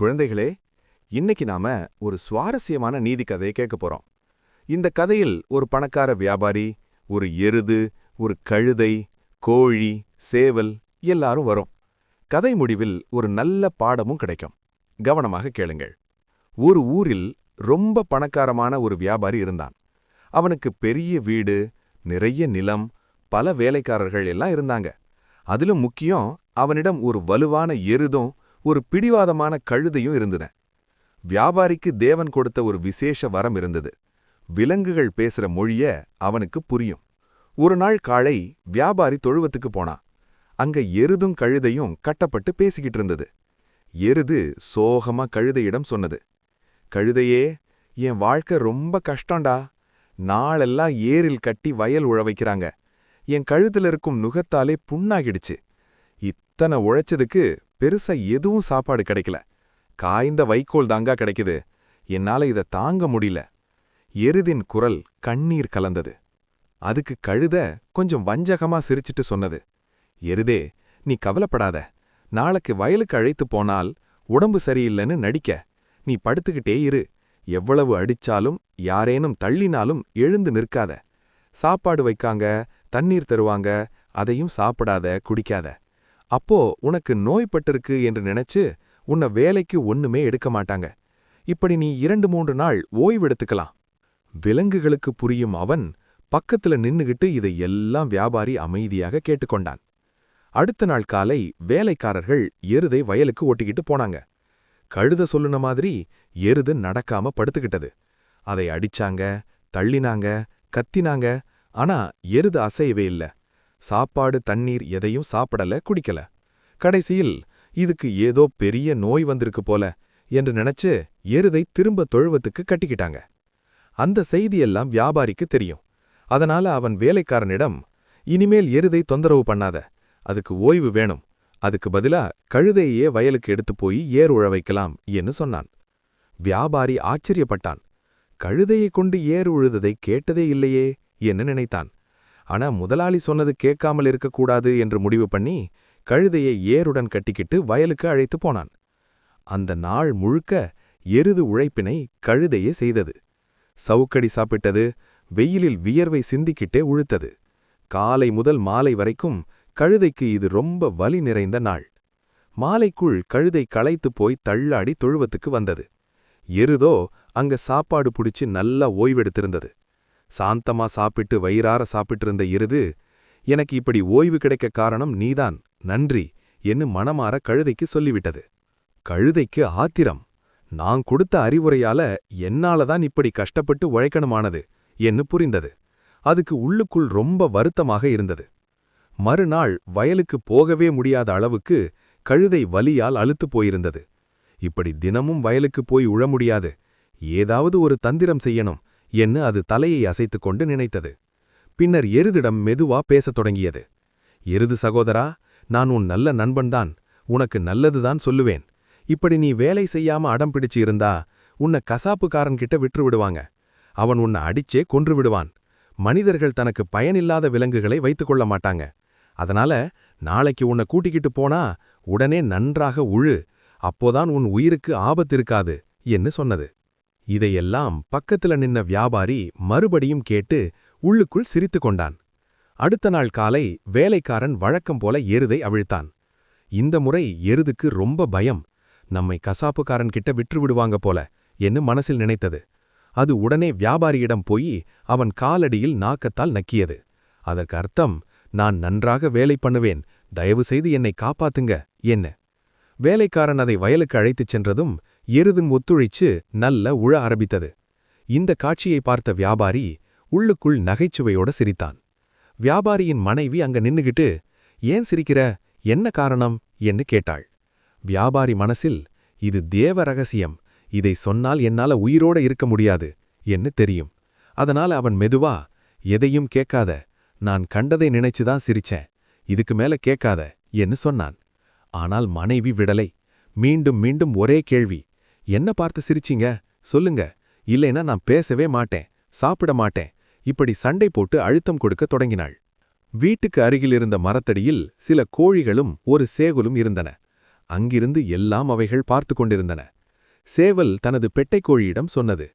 குழந்தைகளே, இன்னைக்கு நாம ஒரு சுவாரஸ்யமான நீதி கதையை கேட்க போறோம். இந்த கதையில் ஒரு பணக்கார வியாபாரி, ஒரு எருது, ஒரு கழுதை, கோழி, சேவல் எல்லாரும் வரும். கதை முடிவில் ஒரு நல்ல பாடமும் கிடைக்கும். கவனமாக கேளுங்கள். ஒரு ஊரில் ரொம்ப பணக்காரமான ஒரு வியாபாரி இருந்தான். அவனுக்கு பெரிய வீடு, நிறைய நிலம், பல வேலைக்காரர்கள் எல்லாம் இருந்தாங்க. அதிலும் முக்கியம், அவனிடம் ஒரு வலுவான எருதும் ஒரு பிடிவாதமான கழுதையும் இருந்தன. வியாபாரிக்கு தேவன் கொடுத்த ஒரு விசேஷ வரம் இருந்தது. விலங்குகள் பேசுற மொழிய அவனுக்கு புரியும். ஒரு நாள் காலை வியாபாரி தொழுவத்துக்கு போனான். அங்க எருதும் கழுதையும் கட்டப்பட்டு பேசிக்கிட்டு இருந்தது. எருது சோகமா கழுதையிடம் சொன்னது, "கழுதையே, என் வாழ்க்கை ரொம்ப கஷ்டம்டா. நாளெல்லாம் ஏரில் கட்டி வயல் உழ வைக்கிறாங்க. என் கழுத்துல இருக்கும் நுகத்தாலே புண்ணாகிடுச்சு. இத்தனை உழைச்சதுக்கு பெருசா எதுவும் சாப்பாடு கிடைக்கல. காய்ந்த வைக்கோல் தாங்கா கிடைக்குது. என்னால இத தாங்க முடியல." எருதின் குரல் கண்ணீர் கலந்தது. அதுக்கு கழுத கொஞ்சம் வஞ்சகமா சிரிச்சிட்டு சொன்னது, "எருதே, நீ கவலைப்படாத. நாளைக்கு வயலுக்கு அழைத்து போனால் உடம்பு சரியில்லைன்னு நடிக்க. நீ படுத்துக்கிட்டே இரு. எவ்வளவு அடிச்சாலும் யாரேனும் தள்ளினாலும் எழுந்து நிற்காத. சாப்பாடு வைக்காங்க, தண்ணீர் தருவாங்க, அதையும் சாப்பிடாத, குடிக்காத. அப்போ உனக்கு நோய்பட்டிருக்கு என்று நினைச்சு உன்னை வேலைக்கு ஒண்ணுமே எடுக்க மாட்டாங்க. இப்படி நீ 2-3 நாள் ஓய்வெடுத்துக்கலாம்." விலங்குகளுக்கு புரியும் அவன் பக்கத்துல நின்னுகிட்டு இதை எல்லாம் வியாபாரி அமைதியாக கேட்டுக்கொண்டான். அடுத்த நாள் காலை வேலைக்காரர்கள் எருதை வயலுக்கு ஓட்டிக்கிட்டு போனாங்க. கழுத சொல்லுன மாதிரி எருது நடக்காம படுத்துக்கிட்டது. அதை அடிச்சாங்க, தள்ளினாங்க, கத்தினாங்க. ஆனா எருது அசையவே இல்ல. சாப்பாடு, தண்ணீர் எதையும் சாப்பிடல, குடிக்கல. கடைசியில் இதுக்கு ஏதோ பெரிய நோய் வந்திருக்கு போல என்று நினைச்சு எருதை திரும்ப தொழுவத்துக்கு கட்டிக்கிட்டாங்க. அந்த செய்தியெல்லாம் வியாபாரிக்கு தெரியும். அதனால அவன் வேலைக்காரனிடம், "இனிமேல் எருதை தொந்தரவு பண்ணாத. அதுக்கு ஓய்வு வேணும். அதுக்கு பதிலா கழுதையே வயலுக்கு எடுத்து போய் ஏர் உழ வைக்கலாம்" என்று சொன்னான். வியாபாரி ஆச்சரியப்பட்டான். கழுதையை கொண்டு ஏர் உழுததை கேட்டதே இல்லையே என்று நினைத்தான். ஆனா முதலாளி சொன்னது கேட்காமல் இருக்கக்கூடாது என்று முடிவு பண்ணி கழுதையை ஏருடன் கட்டிக்கிட்டு வயலுக்கு அழைத்து போனான். அந்த நாள் முழுக்க எருது உழைப்பினை கழுதையே செய்தது. சவுக்கடி சாப்பிட்டது, வெயிலில் வியர்வை சிந்திக்கிட்டே உழுத்தது. காலை முதல் மாலை வரைக்கும் கழுதைக்கு இது ரொம்ப வலி நிறைந்த நாள். மாலைக்குள் கழுதை களைத்து போய் தள்ளாடி தொழுவத்துக்கு வந்தது. எருதோ அங்க சாப்பாடு புடிச்சு நல்லா ஓய்வெடுத்திருந்தது. சாந்தமா சாப்பிட்டு வயிறார சாப்பிட்டிருந்த எருது, "எனக்கு இப்படி ஓய்வு கிடைக்க காரணம் நீதான், நன்றி" என்று மனமாற கழுதைக்கு சொல்லிவிட்டது. கழுதைக்கு ஆத்திரம். "நான் கொடுத்த அறிவுரையால என்னாலதான் இப்படி கஷ்டப்பட்டு உழைக்கணுமானது" என்று புரிந்தது. அதுக்கு உள்ளுக்குள் ரொம்ப வருத்தமாக இருந்தது. மறுநாள் வயலுக்கு போகவே முடியாத அளவுக்கு கழுதை வலியால் அலுத்துப் போயிருந்தது. இப்படி தினமும் வயலுக்கு போய் உழ முடியாது, ஏதாவது ஒரு தந்திரம் செய்யணும் என்று அது தலையை அசைத்துக் கொண்டு நினைத்தது. பின்னர் எருதிடம் மெதுவா பேசத் தொடங்கியது. "எருது சகோதரா, நான் உன் நல்ல நண்பன்தான். உனக்கு நல்லதுதான் சொல்லுவேன். இப்படி நீ வேலை செய்யாம அடம் பிடிச்சு இருந்தா உன்னை கசாப்புக்காரன்கிட்ட விட்டு விடுவாங்க. அவன் உன்னை அடிச்சே கொன்று விடுவான். மனிதர்கள் தனக்கு பயனில்லாத விலங்குகளை வைத்துக்கொள்ள மாட்டாங்க. அதனால நாளைக்கு உன்னை கூட்டிக்கிட்டு போனா உடனே நன்றாக உழு. அப்போதான் உன் உயிருக்கு ஆபத்திருக்காது" என்று சொன்னது. இதையெல்லாம் பக்கத்துல நின்ன வியாபாரி மறுபடியும் கேட்டு உள்ளுக்குள் சிரித்து கொண்டான். அடுத்த நாள் காலை வேலைக்காரன் வழக்கம் போல எருதை அவிழ்த்தான். இந்த முறை எருதுக்கு ரொம்ப பயம். நம்மை கசாப்புக்காரன்கிட்ட விற்று விடுவாங்க போல என்று மனசில் நினைத்தது. அது உடனே வியாபாரியிடம் போய் அவன் காலடியில் நாக்கத்தால் நக்கியது. அதற்கு அர்த்தம், "நான் நன்றாக வேலை பண்ணுவேன், தயவு செய்து என்னை காப்பாத்துங்க" என்ன. வேலைக்காரன் அதை வயலுக்கு அழைத்துச் சென்றதும் எருதும் ஒத்துழைச்சு நல்ல உழ ஆரம்பித்தது. இந்த காட்சியை பார்த்த வியாபாரி உள்ளுக்குள் நகைச்சுவையோட சிரித்தான். வியாபாரியின் மனைவி அங்க நின்னுகிட்டு, "ஏன் சிரிக்கிற? என்ன காரணம்?" என்று கேட்டாள். வியாபாரி மனசில், "இது தேவ ரகசியம். இதை சொன்னால் என்னால உயிரோட இருக்க முடியாது" என்று தெரியும். அதனால அவன் மெதுவா, "எதையும் கேட்காத. நான் கண்டதை நினைச்சுதான் சிரிச்சேன். இதுக்கு மேல கேட்காத" என்று சொன்னான். ஆனால் மனைவி விடலை. மீண்டும் மீண்டும் ஒரே கேள்வி, "என்ன பார்த்து சிரிச்சீங்க? சொல்லுங்க. இல்லைன்னா நான் பேசவே மாட்டேன், சாப்பிட மாட்டேன்" இப்படி சண்டை போட்டு அழுத்தம் கொடுக்க தொடங்கினாள். வீட்டுக்கு அருகில் இருந்த மரத்தடியில் சில கோழிகளும் ஒரு சேவலும் இருந்தன. அங்கிருந்து எல்லாம் அவைகள் பார்த்து கொண்டிருந்தன. சேவல் தனது பெட்டைக்கோழியிடம் சொன்னது,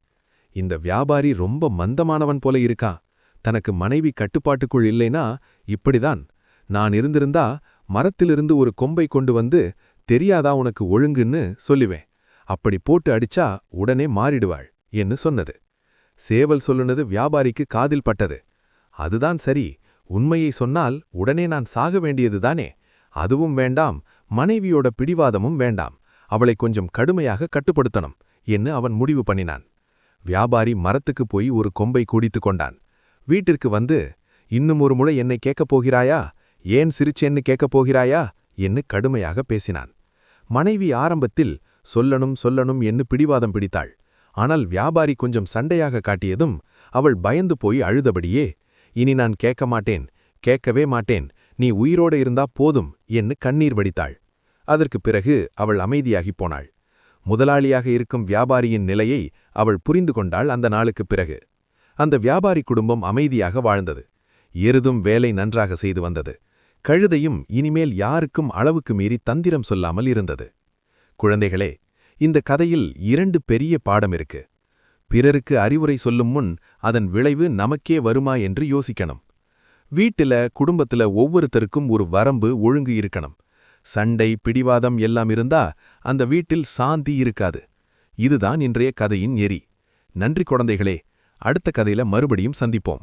இந்த வியாபாரி ரொம்ப மந்தமானவன் போல இருக்கான். தனக்கு மனைவி கட்டுப்பாட்டுக்குள் இல்லைனா இப்படிதான். நான் இருந்திருந்தா மரத்திலிருந்து ஒரு கொம்பை கொண்டு வந்து, தெரியாதா உனக்கு ஒழுங்குன்னு சொல்லுவேன். அப்படி போட்டு அடிச்சா உடனே மாறிடுவாள் என்று சொன்னது. சேவல் சொல்லுனது வியாபாரிக்கு காதில் பட்டது. அதுதான் சரி, உண்மையை சொன்னால் உடனே நான் சாக வேண்டியதுதானே. அதுவும் வேண்டாம், மனைவியோட பிடிவாதமும் வேண்டாம். அவளை கொஞ்சம் கடுமையாக கட்டுப்படுத்தணும் என்று அவன் முடிவு பண்ணினான். வியாபாரி மரத்துக்கு போய் ஒரு கொம்பை குடித்து கொண்டான். வீட்டிற்கு வந்து, இன்னும் ஒரு முறை என்னை கேட்கப் போகிறாயா, ஏன் சிரிச்சேன்னு கேட்கப் போகிறாயா என்று கடுமையாக பேசினான். மனைவி ஆரம்பத்தில் சொல்லணும் சொல்லணும் என்று பிடிவாதம் பிடித்தாள். ஆனால் வியாபாரி கொஞ்சம் சண்டையாக காட்டியதும் அவள் பயந்து போய் அழுதபடியே, இனி நான் கேட்க மாட்டேன், கேட்கவே மாட்டேன், நீ உயிரோடு இருந்தா போதும் என்று கண்ணீர் வடித்தாள். அதற்குப் பிறகு அவள் அமைதியாகிப் போனாள். முதலாளியாக இருக்கும் வியாபாரியின் நிலையை அவள் புரிந்து கொண்டாள். அந்த நாளுக்குப் பிறகு அந்த வியாபாரி குடும்பம் அமைதியாக வாழ்ந்தது. எருதும் வேலை நன்றாக செய்து வந்தது. கழுதையும் இனிமேல் யாருக்கும் அளவுக்கு மீறி தந்திரம் சொல்லாமல் இருந்தது. குழந்தைகளே, இந்த கதையில் 2 பெரிய பாடம் இருக்கு. பிறருக்கு அறிவுரை சொல்லும் முன் அதன் விளைவு நமக்கே வருமா என்று யோசிக்கணும். வீட்டில குடும்பத்தில ஒவ்வொருத்தருக்கும் ஒரு வரம்பு, ஒழுங்கு இருக்கணும். சண்டை, பிடிவாதம் எல்லாம் இருந்தா அந்த வீட்டில் சாந்தி இருக்காது. இதுதான் இன்றைய கதையின் எரி. நன்றி குழந்தைகளே. அடுத்த கதையில மறுபடியும் சந்திப்போம்.